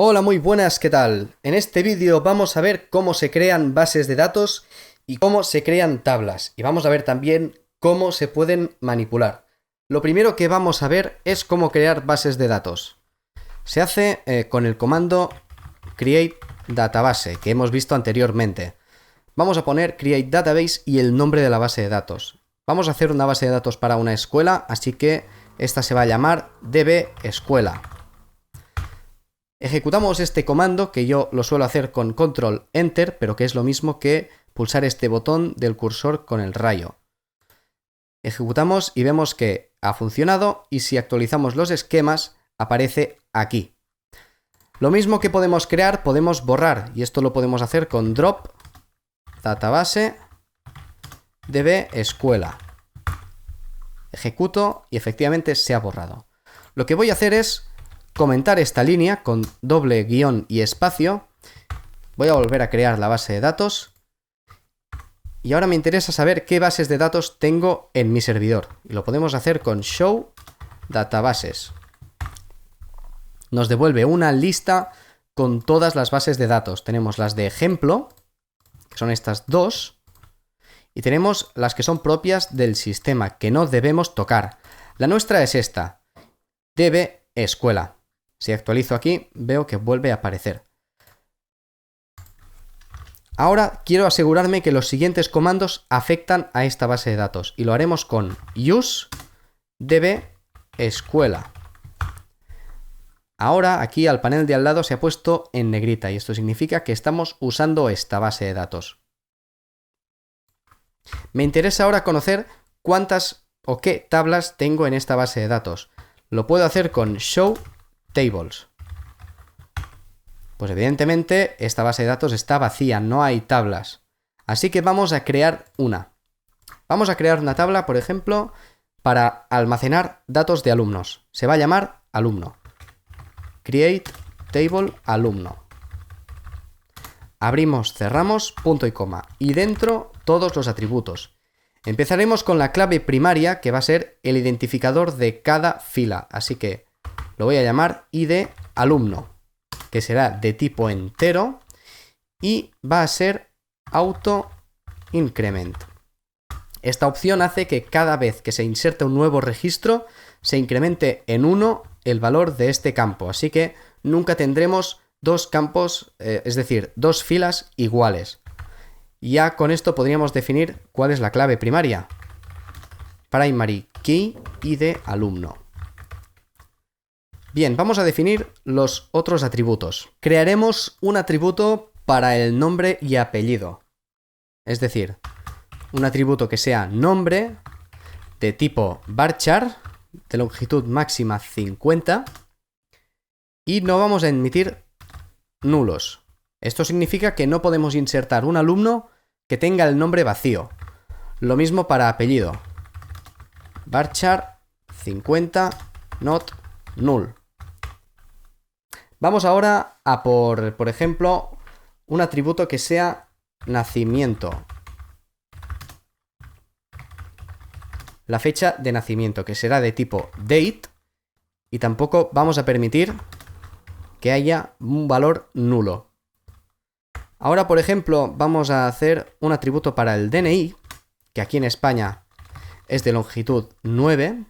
Hola, muy buenas, ¿qué tal? En este vídeo vamos a ver cómo se crean bases de datos y cómo se crean tablas. Y vamos a ver también cómo se pueden manipular. Lo primero que vamos a ver es cómo crear bases de datos. Se hace con el comando create database que hemos visto anteriormente. Vamos a poner create database y el nombre de la base de datos. Vamos a hacer una base de datos para una escuela, así que esta se va a llamar dbescuela. Ejecutamos este comando, que yo lo suelo hacer con control enter, pero que es lo mismo que pulsar este botón del cursor con el rayo. Ejecutamos y vemos que ha funcionado, y si actualizamos los esquemas aparece aquí. Lo mismo que podemos crear, podemos borrar, y esto lo podemos hacer con drop database dbescuela. Ejecuto y efectivamente se ha borrado. Lo que voy a hacer es comentar esta línea con doble guión y espacio. Voy a volver a crear la base de datos. Y ahora me interesa saber qué bases de datos tengo en mi servidor. Y lo podemos hacer con show databases. Nos devuelve una lista con todas las bases de datos. Tenemos las de ejemplo, que son estas dos. Y tenemos las que son propias del sistema, que no debemos tocar. La nuestra es esta, dbescuela. Si actualizo aquí, veo que vuelve a aparecer. Ahora quiero asegurarme que los siguientes comandos afectan a esta base de datos. Y lo haremos con use dbescuela. Ahora aquí al panel de al lado se ha puesto en negrita y esto significa que estamos usando esta base de datos. Me interesa ahora conocer cuántas o qué tablas tengo en esta base de datos. Lo puedo hacer con show tables. Pues evidentemente esta base de datos está vacía, no hay tablas. Así que vamos a crear una. Vamos a crear una tabla, por ejemplo, para almacenar datos de alumnos. Se va a llamar alumno. Create table alumno. Abrimos, cerramos, punto y coma. Y dentro todos los atributos. Empezaremos con la clave primaria, que va a ser el identificador de cada fila. Así que lo voy a llamar id alumno, que será de tipo entero y va a ser auto increment. Esta opción hace que cada vez que se inserte un nuevo registro se incremente en 1 el valor de este campo. Así que nunca tendremos dos campos, es decir, dos filas iguales. Ya con esto podríamos definir cuál es la clave primaria. Primary key id alumno. Bien, vamos a definir los otros atributos. Crearemos un atributo para el nombre y apellido. Es decir, un atributo que sea nombre de tipo varchar, de longitud máxima 50, y no vamos a admitir nulos. Esto significa que no podemos insertar un alumno que tenga el nombre vacío. Lo mismo para apellido. Varchar 50 not null. Vamos ahora a por ejemplo, un atributo que sea nacimiento. La fecha de nacimiento, que será de tipo date, y tampoco vamos a permitir que haya un valor nulo. Ahora, por ejemplo, vamos a hacer un atributo para el DNI, que aquí en España es de longitud 9,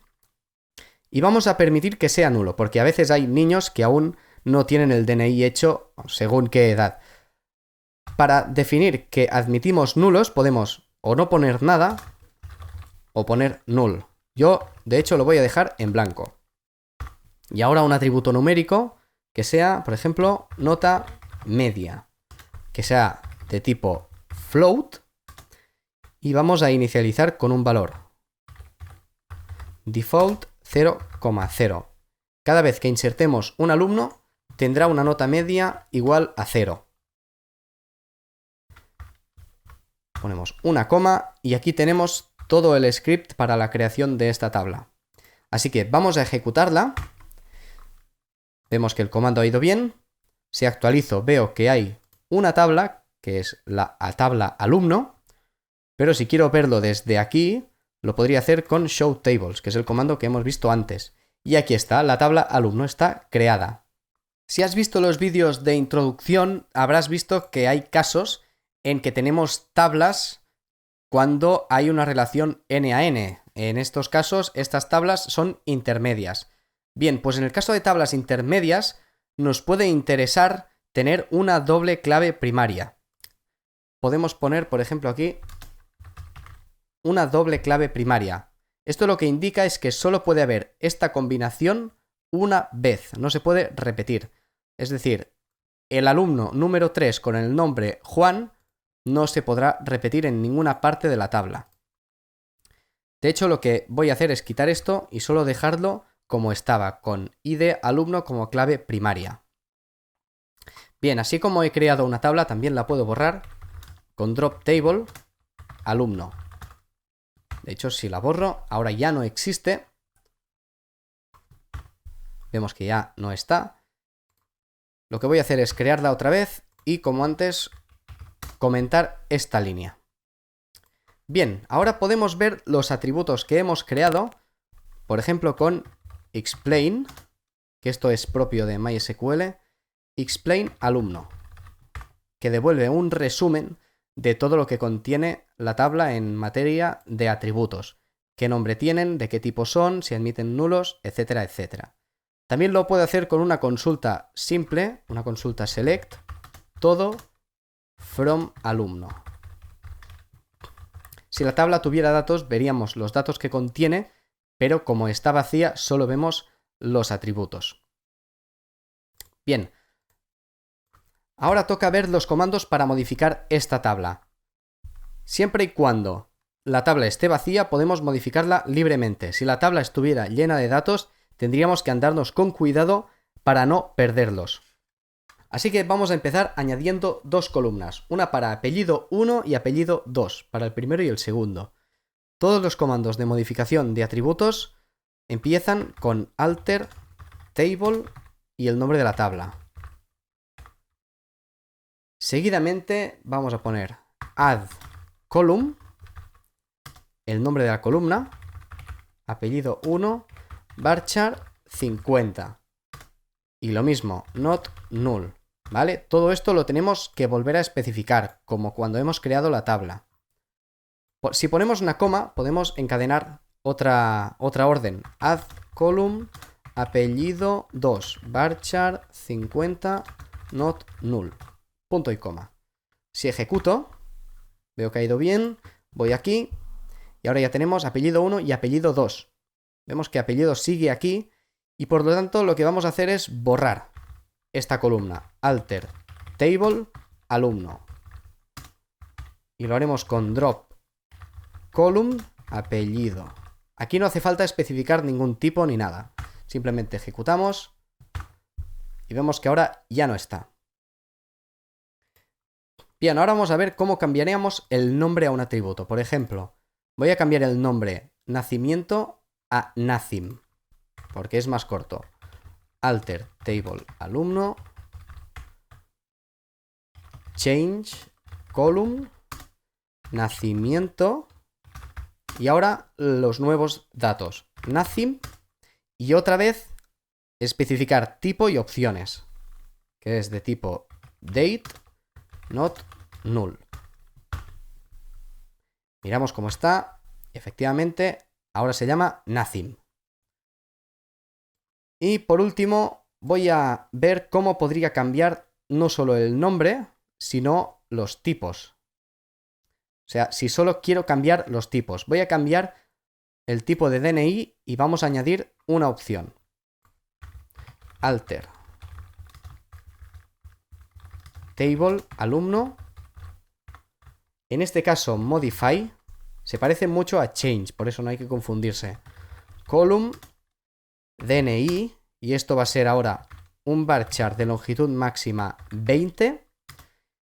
y vamos a permitir que sea nulo, porque a veces hay niños que aún no tienen el DNI hecho según qué edad. Para definir que admitimos nulos, podemos o no poner nada o poner null. Yo, de hecho, lo voy a dejar en blanco. Y ahora un atributo numérico que sea, por ejemplo, nota media, que sea de tipo float, y vamos a inicializar con un valor default 0,0. Cada vez que insertemos un alumno tendrá una nota media igual a 0. Ponemos una coma y aquí tenemos todo el script para la creación de esta tabla. Así que vamos a ejecutarla. Vemos que el comando ha ido bien. Si actualizo veo que hay una tabla, que es la tabla alumno, pero si quiero verlo desde aquí, lo podría hacer con show tables, que es el comando que hemos visto antes. Y aquí está, la tabla alumno está creada. Si has visto los vídeos de introducción, habrás visto que hay casos en que tenemos tablas cuando hay una relación n a n. En estos casos, estas tablas son intermedias. Bien, pues en el caso de tablas intermedias, nos puede interesar tener una doble clave primaria. Podemos poner, por ejemplo, aquí una doble clave primaria. Esto lo que indica es que solo puede haber esta combinación una vez, no se puede repetir. Es decir, el alumno número 3 con el nombre Juan no se podrá repetir en ninguna parte de la tabla. De hecho, lo que voy a hacer es quitar esto y solo dejarlo como estaba, con id alumno como clave primaria. Bien, así como he creado una tabla, también la puedo borrar con drop table alumno. De hecho, si la borro, ahora ya no existe. Vemos que ya no está. Lo que voy a hacer es crearla otra vez y, como antes, comentar esta línea. Bien, ahora podemos ver los atributos que hemos creado, por ejemplo con explain, que esto es propio de MySQL, explain alumno, que devuelve un resumen de todo lo que contiene la tabla en materia de atributos, qué nombre tienen, de qué tipo son, si admiten nulos, etcétera, etcétera. También lo puedo hacer con una consulta simple, una consulta select, todo from alumno. Si la tabla tuviera datos, veríamos los datos que contiene, pero como está vacía, solo vemos los atributos. Bien. Ahora toca ver los comandos para modificar esta tabla. Siempre y cuando la tabla esté vacía, podemos modificarla libremente. Si la tabla estuviera llena de datos, tendríamos que andarnos con cuidado para no perderlos. Así que vamos a empezar añadiendo dos columnas, una para apellido 1 y apellido 2, para el primero y el segundo. Todos los comandos de modificación de atributos empiezan con alter, table y el nombre de la tabla. Seguidamente vamos a poner add column, el nombre de la columna, apellido 1, varchar 50. Y lo mismo, not null, ¿vale? Todo esto lo tenemos que volver a especificar, como cuando hemos creado la tabla. Si ponemos una coma, podemos encadenar otra orden. Add column, apellido 2, varchar 50, not null. Punto y coma. Si ejecuto, veo que ha ido bien, voy aquí, y ahora ya tenemos apellido 1 y apellido 2. Vemos que apellido sigue aquí, y por lo tanto lo que vamos a hacer es borrar esta columna. Alter, table, alumno. Y lo haremos con drop column, apellido. Aquí no hace falta especificar ningún tipo ni nada. Simplemente ejecutamos y vemos que ahora ya no está. Bien, ahora vamos a ver cómo cambiaríamos el nombre a un atributo. Por ejemplo, voy a cambiar el nombre nacimiento a nacim, porque es más corto. Alter, table, alumno, change, column, nacimiento, y ahora los nuevos datos. Nacim, y otra vez especificar tipo y opciones, que es de tipo date, not null. Miramos cómo está. Efectivamente, ahora se llama nacim. Y por último, voy a ver cómo podría cambiar no solo el nombre, sino los tipos. O sea, si solo quiero cambiar los tipos, voy a cambiar el tipo de DNI y vamos a añadir una opción. Alter, table, alumno. En este caso, modify se parece mucho a change, por eso no hay que confundirse. Column, DNI, y esto va a ser ahora un varchar de longitud máxima 20,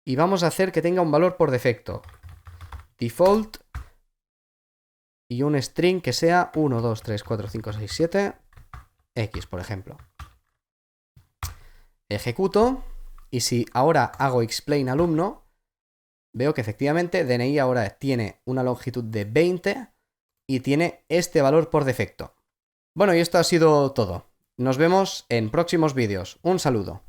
y vamos a hacer que tenga un valor por defecto. Default, y un string que sea 1, 2, 3, 4, 5, 6, 7, X, por ejemplo. Ejecuto, y si ahora hago explain alumno, veo que efectivamente DNI ahora tiene una longitud de 20 y tiene este valor por defecto. Bueno, y esto ha sido todo. Nos vemos en próximos vídeos. Un saludo.